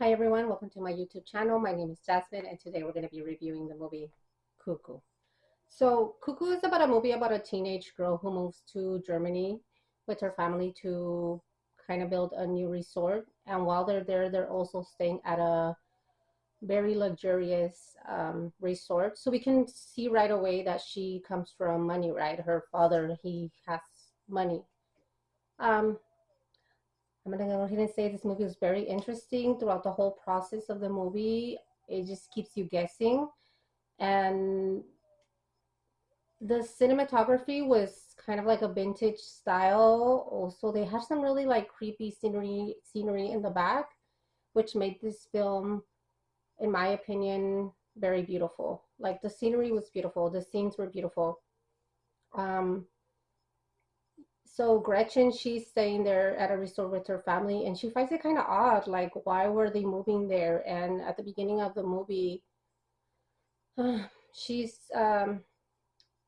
Hi everyone, welcome to my YouTube channel. My name is Jasmine and today we're going to be reviewing the movie Cuckoo. So Cuckoo is about a movie about a teenage girl who moves to Germany with her family to kind of build a new resort. And while they're there, they're also staying at a very luxurious resort. So we can see right away that she comes from money, right? Her father, he has money. Um, I'm gonna go ahead and say this movie is very interesting throughout the whole process of the movie. It just keeps you guessing, and the cinematography was kind of like a vintage style. Also, they have some really like creepy scenery in the back, which made this film, in my opinion, very beautiful. Like the scenery was beautiful, the scenes were beautiful. Um, so Gretchen, she's staying there at a resort with her family, and she finds it kind of odd, like why were they moving there? And at the beginning of the movie, she's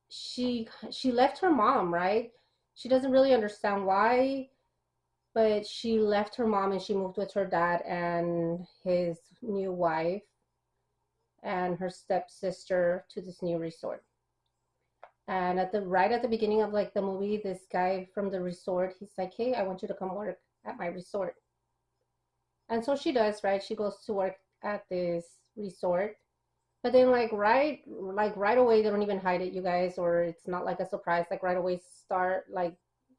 she left her mom, right? She doesn't really understand why, but she left her mom and she moved with her dad and his new wife and her stepsister to this new resort. And at the right at the beginning of like the movie, this guy from the resort, he's like, "Hey, I want you to come work at my resort." And so she does, right? She goes to work at this resort. But then like right away, they don't even hide it, you guys, or it's not like a surprise. Like right away start like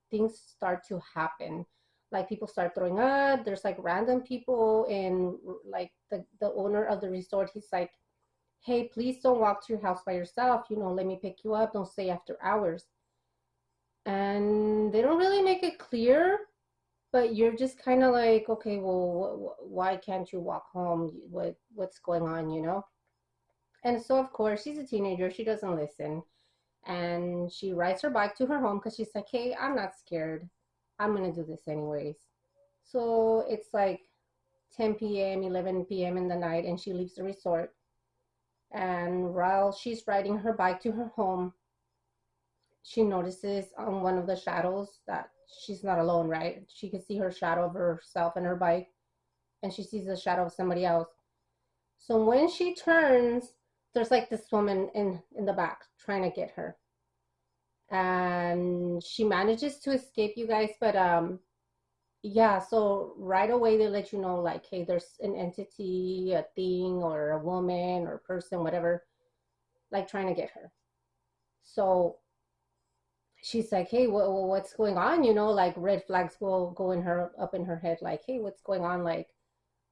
things start to happen. Like people start throwing up. There's like random people, and like the owner of the resort, he's like, "Hey, please don't walk to your house by yourself. Let me pick you up. Don't stay after hours." And they don't really make it clear, but you're just kind of like, okay, well, why can't you walk home? What's going on? And so, of course, she's a teenager. She doesn't listen. And she rides her bike to her home because she's like, hey, I'm not scared. I'm going to do this anyways. So it's like 10 p.m., 11 p.m. in the night, and she leaves the resort. And while she's riding her bike to her home, she notices on one of the shadows that she's not alone, right? She can see her shadow of herself and her bike, and she sees the shadow of somebody else. So when she turns, there's like this woman in the back trying to get her, and she manages to escape, you guys. But yeah, so right away they let you know, like, hey, there's an entity, a thing, or a woman or person, whatever, like trying to get her. So she's like, hey, what's going on? Like red flags will go in her up in her head, like, hey, what's going on? Like,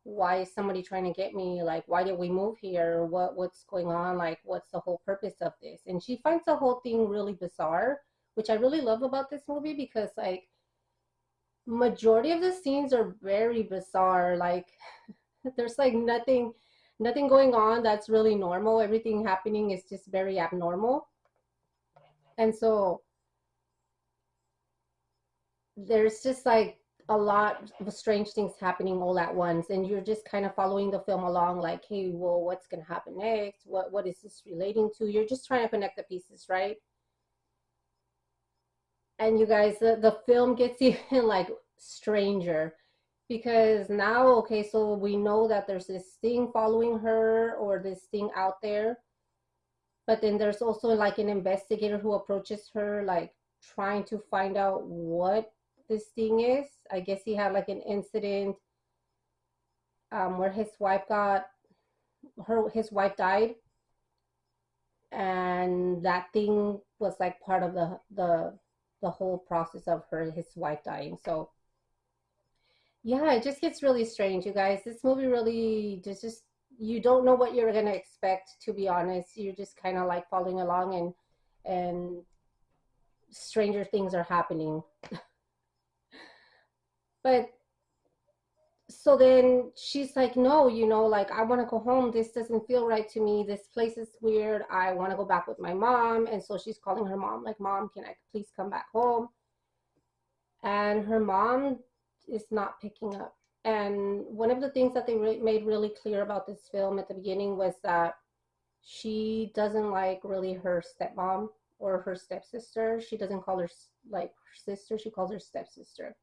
why is somebody trying to get me? Like, why did we move here? What's going on? Like, what's the whole purpose of this? And she finds the whole thing really bizarre, which I really love about this movie, because like majority of the scenes are very bizarre. Like there's like nothing going on that's really normal. Everything happening is just very abnormal. And so there's just like a lot of strange things happening all at once, and you're just kind of following the film along, like, hey, well, what's going to happen next? What is this relating to? You're just trying to connect the pieces, right? And you guys, the film gets even like stranger, because now, okay, so we know that there's this thing following her, or this thing out there, but then there's also like an investigator who approaches her, like trying to find out what this thing is. I guess he had like an incident, where his wife died, and that thing was like part of the whole process of his wife dying. So yeah, it just gets really strange, you guys. This movie really just you don't know what you're gonna expect, to be honest. You're just kind of like following along, and stranger things are happening. But so then she's like, no, like, I want to go home. This doesn't feel right to me. This place is weird. I want to go back with my mom. And so she's calling her mom, like, mom, can I please come back home? And her mom is not picking up. And one of the things that they made really clear about this film at the beginning was that she doesn't like really her stepmom or her stepsister. She doesn't call her like her sister, she calls her stepsister.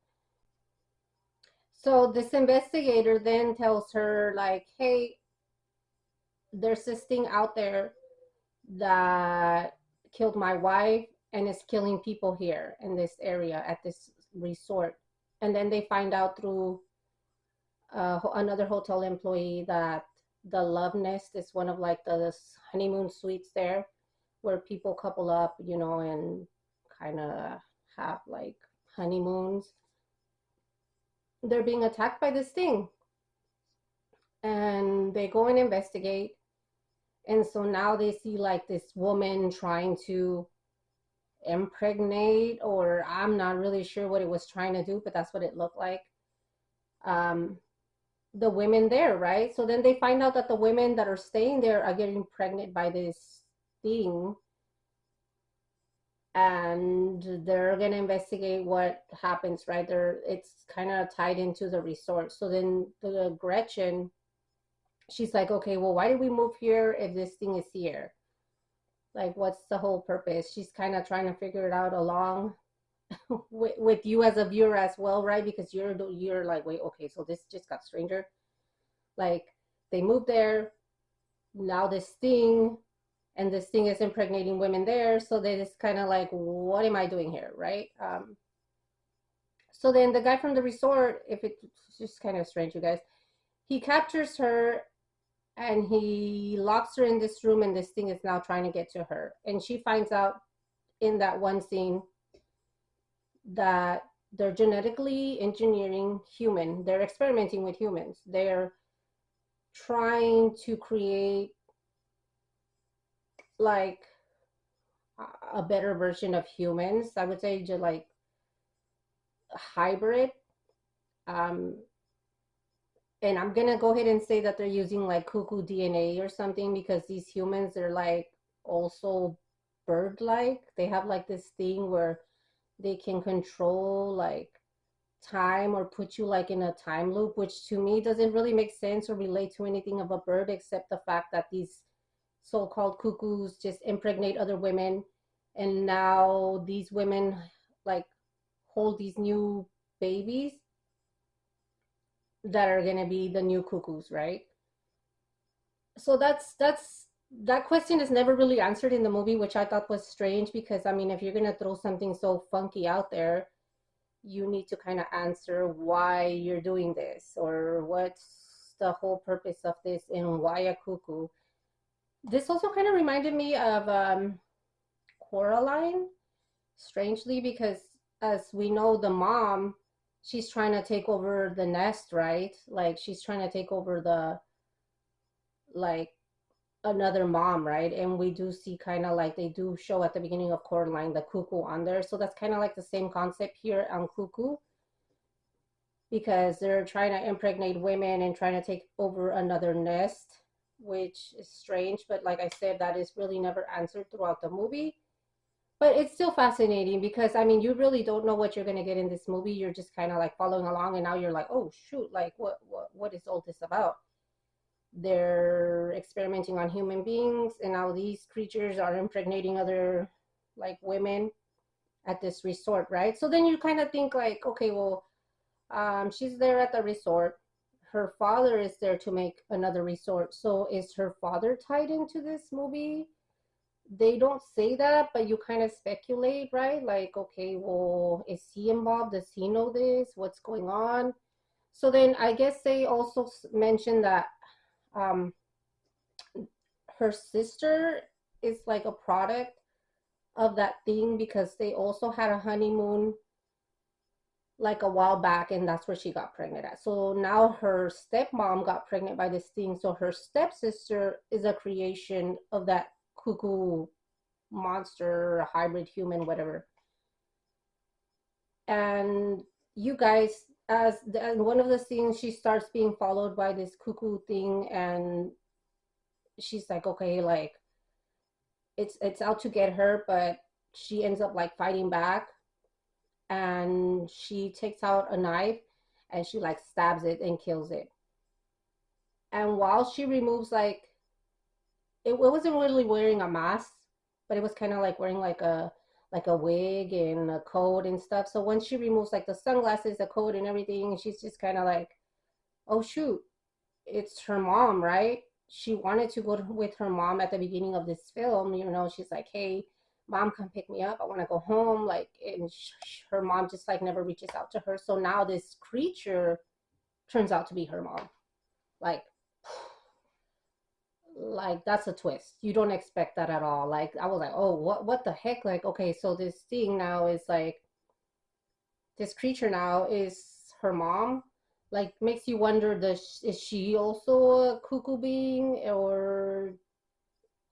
So this investigator then tells her like, hey, there's this thing out there that killed my wife and is killing people here in this area at this resort. And then they find out through another hotel employee that the Love Nest is one of like the honeymoon suites there where people couple up, you know, and kind of have like honeymoons. They're being attacked by this thing, and they go and investigate. And so now they see like this woman trying to impregnate, or I'm not really sure what it was trying to do, but that's what it looked like. Um, the women there, right? So then they find out that the women that are staying there are getting pregnant by this thing, and they're gonna investigate what happens, right? It's kind of tied into the resort. So then the Gretchen, she's like, okay, well, why did we move here if this thing is here? Like, what's the whole purpose? She's kind of trying to figure it out along with you as a viewer as well, right? Because you're like, wait, okay, so this just got stranger. Like, they moved there, now this thing, and this thing is impregnating women there, so they just kind of like, what am I doing here, right? So then the guy from the resort, if it's just kind of strange, you guys, he captures her and he locks her in this room, and this thing is now trying to get to her, and she finds out in that one scene that they're genetically engineering they're experimenting with humans, they're trying to create like a better version of humans, I would say, just like hybrid. um and I'm gonna go ahead and say that they're using like cuckoo DNA or something, because these humans are like also bird like, they have like this thing where they can control like time or put you like in a time loop, which to me doesn't really make sense or relate to anything of a bird, except the fact that these so-called cuckoos just impregnate other women, and now these women like hold these new babies that are going to be the new cuckoos, right? So that question is never really answered in the movie, which I thought was strange, because I mean, if you're going to throw something so funky out there, you need to kind of answer why you're doing this, or what's the whole purpose of this, and why a cuckoo. This also kind of reminded me of Coraline, strangely, because as we know, the mom, she's trying to take over the nest, right? Like she's trying to take over the like another mom, right? And we do see kind of like they do show at the beginning of Coraline the cuckoo on there. So that's kind of like the same concept here on Cuckoo, because they're trying to impregnate women and trying to take over another nest, which is strange. But like I said, that is really never answered throughout the movie. But it's still fascinating, because I mean, you really don't know what you're going to get in this movie. You're just kind of like following along, and now you're like, oh shoot, like what is all this about? They're experimenting on human beings, and now these creatures are impregnating other like women at this resort, right? So then you kind of think like, okay, well, she's there at the resort. Her father is there to make another resort. So is her father tied into this movie? They don't say that, but you kind of speculate, right? Like, okay, well, is he involved? Does he know this? What's going on? So then I guess they also mentioned that um, her sister is like a product of that thing, because they also had a honeymoon like a while back, and that's where she got pregnant at. So now her stepmom got pregnant by this thing. So her stepsister is a creation of that cuckoo monster, hybrid human, whatever. And you guys, as one of the scenes, she starts being followed by this cuckoo thing, and she's like, okay, like it's out to get her, but she ends up like fighting back, and she takes out a knife and she like stabs it and kills it. And while she removes it wasn't really wearing a mask, but it was kind of like wearing like like a wig and a coat and stuff. So when she removes like the sunglasses, the coat and everything, she's just kind of like, oh shoot, it's her mom, right? She wanted to go with her mom at the beginning of this film. You know, she's like, hey, mom, come pick me up. I want to go home. Like, and her mom just like never reaches out to her. So now this creature turns out to be her mom. Like, that's a twist. You don't expect that at all. Like I was like, oh, what the heck? Like, okay, so this thing now is like this creature now is her mom. Like makes you wonder, does is she also a cuckoo being, or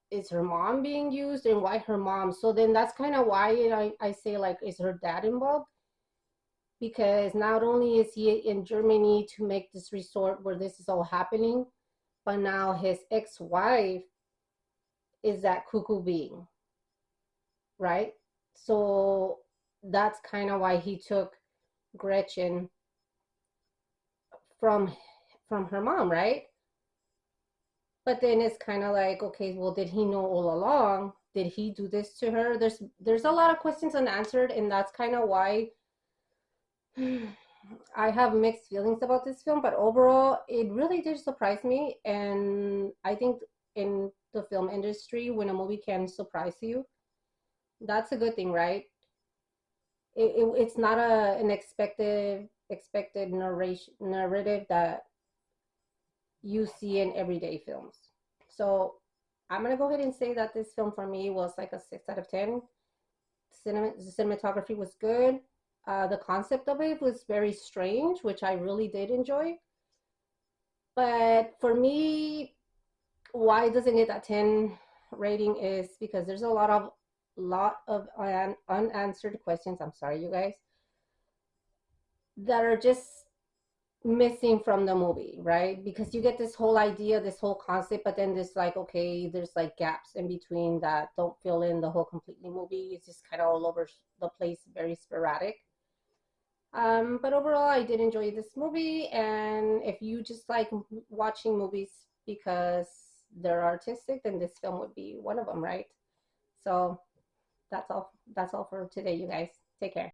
is her mom being used, and why her mom? So then that's kind of why I say like, is her dad involved? Because not only is he in Germany to make this resort where this is all happening, but now his ex-wife is that cuckoo being, right? So that's kind of why he took Gretchen from her mom, right? But then it's kind of like, okay, well, did he know all along? Did he do this to her? There's a lot of questions unanswered, and that's kind of why I have mixed feelings about this film. But overall, it really did surprise me, and I think in the film industry, when a movie can surprise you, that's a good thing, right? It's not an expected narrative that you see in everyday films. So I'm gonna go ahead and say that this film for me was like a 6 out of 10. The cinematography was good. The concept of it was very strange, which I really did enjoy. But for me, why it doesn't get that 10 rating is because there's a lot of unanswered questions. I'm sorry, you guys, that are just missing from the movie, right? Because you get this whole idea, this whole concept, but then there's like, okay, there's like gaps in between that don't fill in the whole completely movie. It's just kind of all over the place, very sporadic. But overall, I did enjoy this movie, and if you just like watching movies because they're artistic, then this film would be one of them, right? So that's all. That's all for today, you guys. Take care.